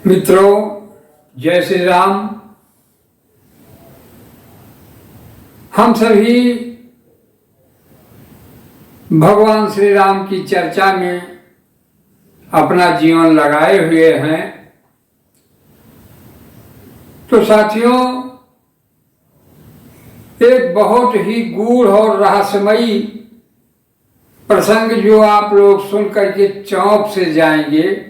मित्रों, जय श्री राम। हम सभी भगवान श्री राम की चर्चा में अपना जीवन लगाए हुए हैं। तो साथियों, एक बहुत ही गूढ़ और रहस्यमयी प्रसंग जो आप लोग सुन करके चौंक से जाएंगे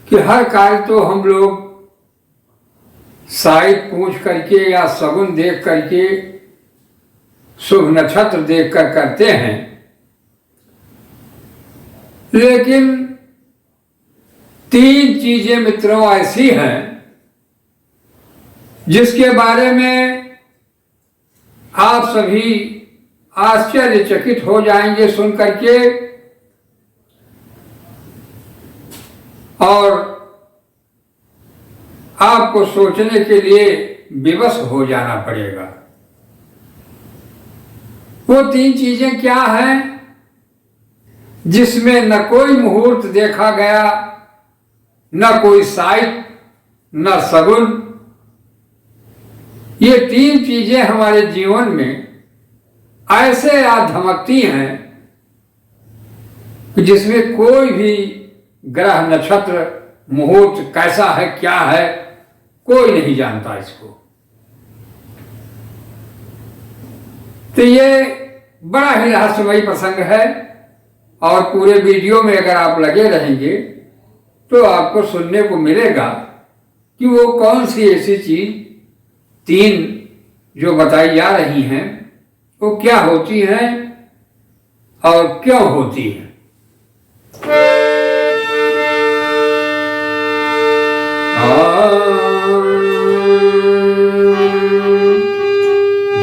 कि हर कार्य तो हम लोग साइड पूछ करके या शगुन देख करके, शुभ नक्षत्र देखकर करते हैं, लेकिन तीन चीजें मित्रों ऐसी हैं जिसके बारे में आप सभी आश्चर्यचकित हो जाएंगे सुन करके, और आपको सोचने के लिए विवश हो जाना पड़ेगा। वो तीन चीजें क्या हैं जिसमें न कोई मुहूर्त देखा गया, न कोई साइट, न शगुन। ये तीन चीजें हमारे जीवन में ऐसे आ धमकती हैं कि जिसमें कोई भी ग्रह नक्षत्र मुहूर्त कैसा है, क्या है, कोई नहीं जानता इसको। तो ये बड़ा ही रहस्यमयी प्रसंग है, और पूरे वीडियो में अगर आप लगे रहेंगे तो आपको सुनने को मिलेगा कि वो कौन सी ऐसी चीज तीन जो बताई जा रही हैं वो क्या होती हैं और क्यों होती हैं।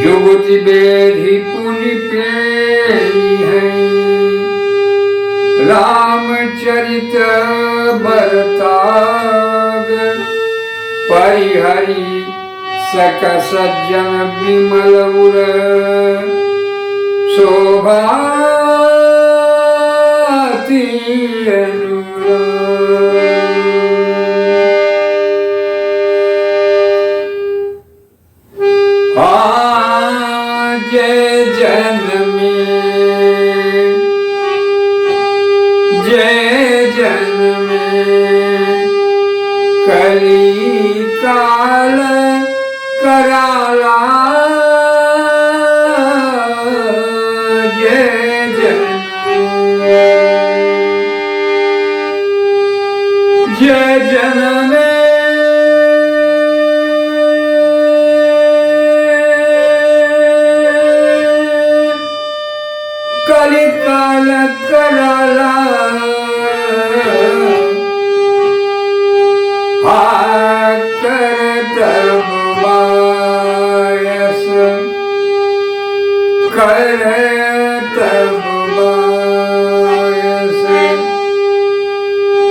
युवती बेधी पुनि पेरी है, रामचरित बरताग, परिहरि सक सज्जन विमल उर, शोभाति कली काल कराला, जय जनम कली काल कराला,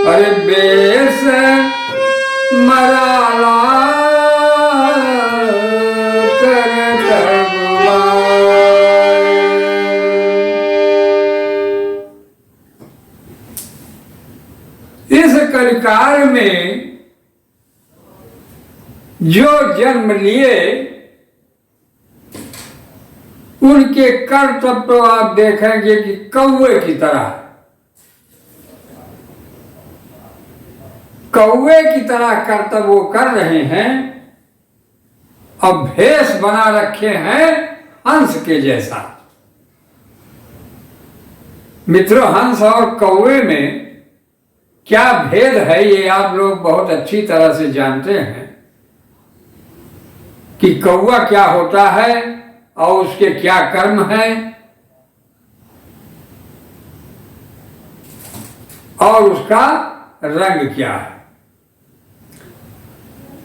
अरे बेस मराला कर इस कलिकाल में जो जन्म लिए उनके कर्तव्य तो आप देखेंगे कि कौवे की तरह कर्तव्य वो कर रहे हैं, और भेष बना रखे हैं हंस के जैसा। मित्रों, हंस और कौवे में क्या भेद है ये आप लोग बहुत अच्छी तरह से जानते हैं कि कौवा क्या होता है और उसके क्या कर्म हैं, और उसका रंग क्या है।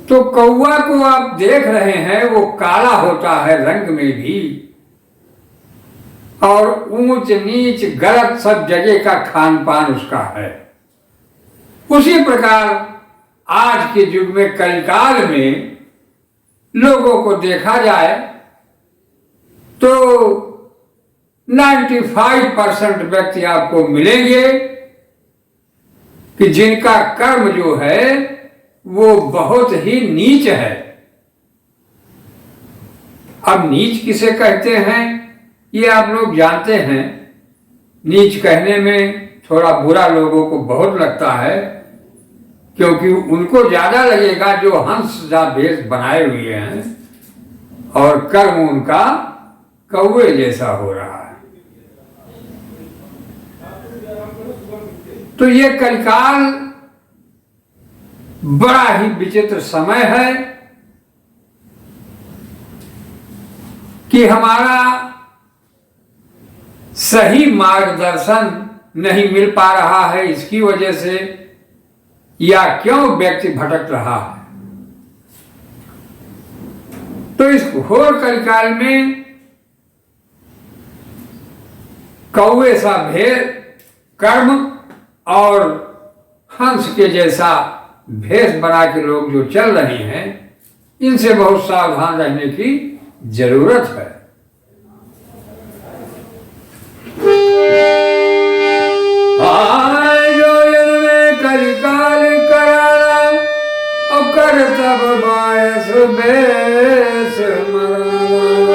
तो कौवा को आप देख रहे हैं, वो काला होता है रंग में भी, और ऊंच नीच गलत सब जगह का खान पान उसका है। उसी प्रकार आज के युग में कलिकाल में लोगों को देखा जाए तो 95% व्यक्ति आपको मिलेंगे कि जिनका कर्म जो है वो बहुत ही नीच है। अब नीच किसे कहते हैं ये आप लोग जानते हैं। नीच कहने में थोड़ा बुरा लोगों को बहुत लगता है, क्योंकि उनको ज्यादा लगेगा जो हंस जा भेष बनाए हुए हैं और कर्म उनका कौवे जैसा हो रहा है। तो ये कलिकाल बड़ा ही विचित्र समय है कि हमारा सही मार्गदर्शन नहीं मिल पा रहा है। इसकी वजह से या क्यों व्यक्ति भटक रहा है। तो इस घोर कलिकाल में कौवे सा भेद कर्म और हंस के जैसा भेष बना के लोग जो चल रहे हैं, इनसे बहुत सावधान रहने की जरूरत है। जो इनमें कलिकाल कराना और कर तब बायस बेस मराना।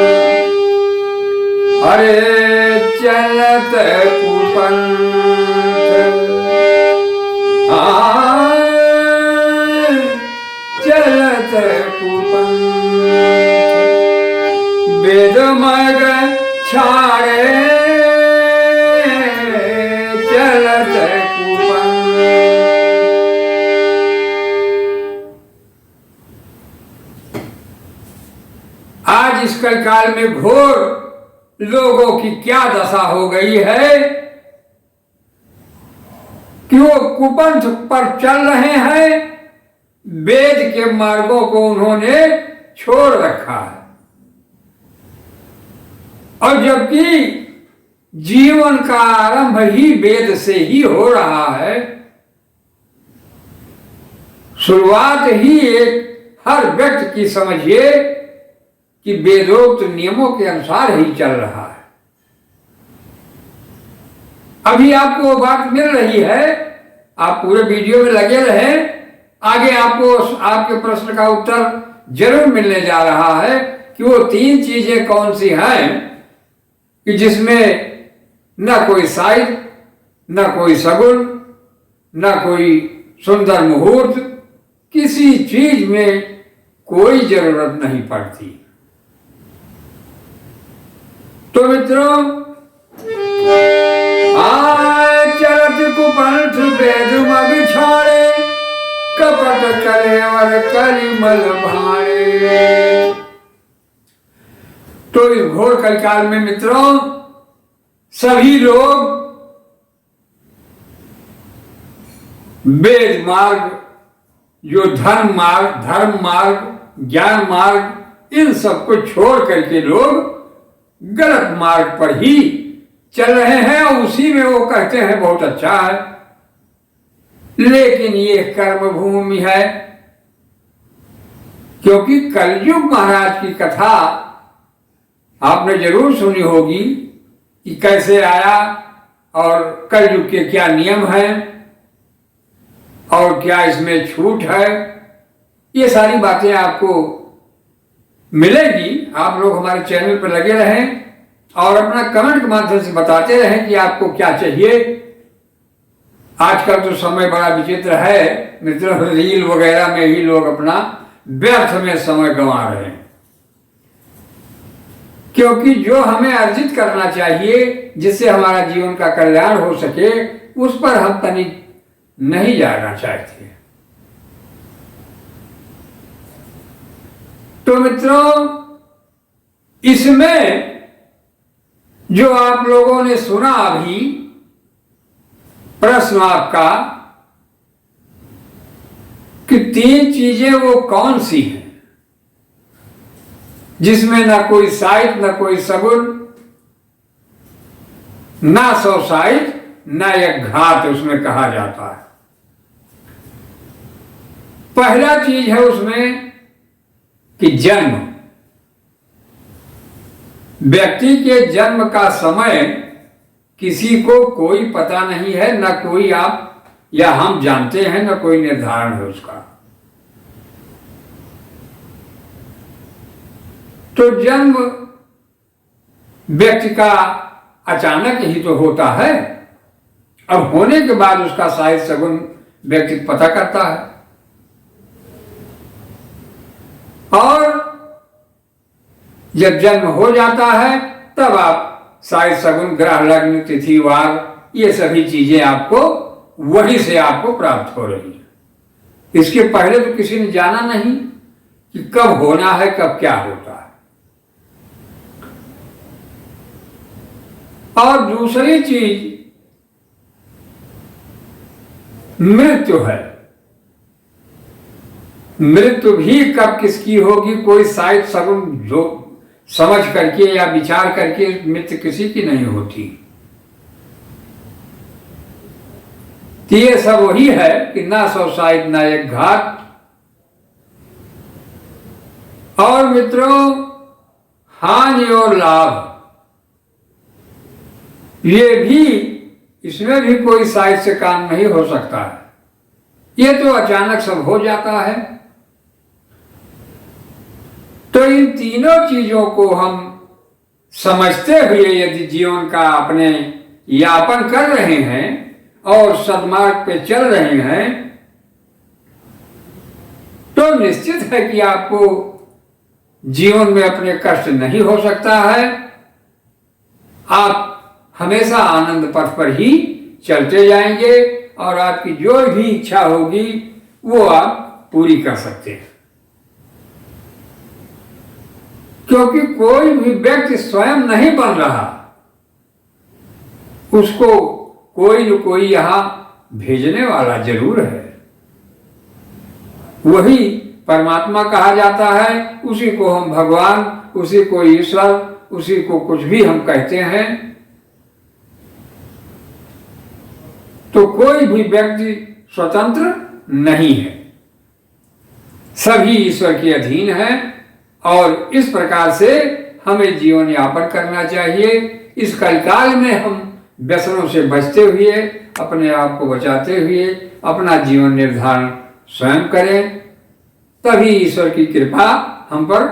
अरे चलत कुपंथ चलत कुपंथ वेद मग छाड़े चलत कुपंथ। आज इस कलिकाल में घोर लोगों की क्या दशा हो गई है कि वो कुपंथ पर चल रहे हैं, वेद के मार्गों को उन्होंने छोड़ रखा है। और जबकि जीवन का आरंभ ही वेद से ही हो रहा है, शुरुआत ही एक हर व्यक्ति की समझिए कि वेदोक्त नियमों के अनुसार ही चल रहा है। अभी आपको वो बात मिल रही है, आप पूरे वीडियो में लगे रहें, आगे आपको आपके प्रश्न का उत्तर जरूर मिलने जा रहा है कि वो 3 चीजें कौन सी हैं कि जिसमें न कोई साइड, न कोई सगुन, न कोई सुंदर मुहूर्त, किसी चीज में कोई जरूरत नहीं पड़ती। तो मित्रों, चलत कुपंथ वेद मग छाड़े कपट कलेवर कलिमल भाड़े। तो इस घोर कलिकाल में मित्रों सभी लोग वेद मार्ग, जो धर्म मार्ग, ज्ञान मार्ग, इन सबको छोड़ करके लोग गलत मार्ग पर ही चल रहे हैं और उसी में वो कहते हैं बहुत अच्छा है। लेकिन ये कर्म भूमि है, क्योंकि कलयुग महाराज की कथा आपने जरूर सुनी होगी कि कैसे आया और कलयुग के क्या नियम हैं और क्या इसमें छूट है। ये सारी बातें आपको मिलेगी। आप लोग हमारे चैनल पर लगे रहें और अपना कमेंट के माध्यम से बताते रहें कि आपको क्या चाहिए। आजकल तो समय बड़ा विचित्र है मित्रों, रील वगैरह में ही लोग अपना व्यर्थ में समय गंवा रहे हैं, क्योंकि जो हमें अर्जित करना चाहिए जिससे हमारा जीवन का कल्याण हो सके, उस पर हम तनिक नहीं जाना चाहते। तो मित्रों, इसमें जो आप लोगों ने सुना अभी प्रश्न आपका कि 3 चीजें वो कौन सी हैं जिसमें ना कोई साइट, ना कोई सगुन, ना सोसाइट, ना एक घात उसमें कहा जाता है। पहला चीज है उसमें कि जन्म। व्यक्ति के जन्म का समय किसी को कोई पता नहीं है, न कोई आप या हम जानते हैं न कोई निर्धारण है उसका। तो जन्म व्यक्ति का अचानक ही तो होता है, अब होने के बाद उसका साहित्य सगुन व्यक्ति पता करता है। और जब जन्म हो जाता है तब आप साहित्य सगुन, ग्रह, लग्न, तिथि, वार, ये सभी चीजें आपको वहीं से आपको प्राप्त हो रही है। इसके पहले तो किसी ने जाना नहीं कि कब होना है, कब क्या होता है। और दूसरी चीज मृत्यु है। मृत्यु भी कब किसकी होगी कोई साहित्य सगुन जो समझ करके या विचार करके मृत्यु किसी की नहीं होती। तो ये सब वही है कि ना सौ साहित्य ना एक घात। और मित्रों, हानि और लाभ, ये भी, इसमें भी कोई साहित्य से काम नहीं हो सकता है। ये तो अचानक सब हो जाता है। तो इन तीनों चीजों को हम समझते हुए यदि जीवन का अपने यापन कर रहे हैं और सद्मार्ग पे चल रहे हैं, तो निश्चित है कि आपको जीवन में अपने कष्ट नहीं हो सकता है। आप हमेशा आनंद पथ पर ही चलते जाएंगे और आपकी जो भी इच्छा होगी वो आप पूरी कर सकते हैं। क्योंकि कोई भी व्यक्ति स्वयं नहीं बन रहा, उसको कोई न कोई यहां भेजने वाला जरूर है। वही परमात्मा कहा जाता है, उसी को हम भगवान, उसी को ईश्वर, उसी को कुछ भी हम कहते हैं। तो कोई भी व्यक्ति स्वतंत्र नहीं है, सभी ईश्वर के अधीन है। और इस प्रकार से हमें जीवन यापन करना चाहिए। इस कलिकाल में हम व्यसनों से बचते हुए, अपने आप को बचाते हुए अपना जीवन निर्धारण स्वयं करें, तभी ईश्वर की कृपा हम पर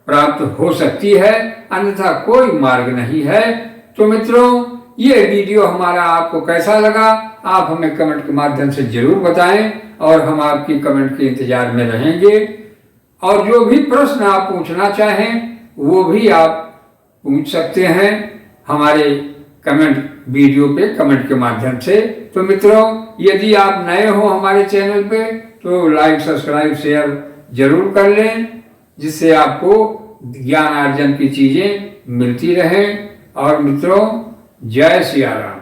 प्राप्त हो सकती है, अन्यथा कोई मार्ग नहीं है। तो मित्रों, ये वीडियो हमारा आपको कैसा लगा, आप हमें कमेंट के माध्यम से जरूर बताएं और हम आपकी कमेंट के इंतजार में रहेंगे। और जो भी प्रश्न आप पूछना चाहें वो भी आप पूछ सकते हैं हमारे कमेंट वीडियो पे कमेंट के माध्यम से। तो मित्रों, यदि आप नए हो हमारे चैनल पे तो लाइक, सब्सक्राइब, शेयर जरूर कर लें, जिससे आपको ज्ञान अर्जन की चीजें मिलती रहें। और मित्रों, जय सिया राम।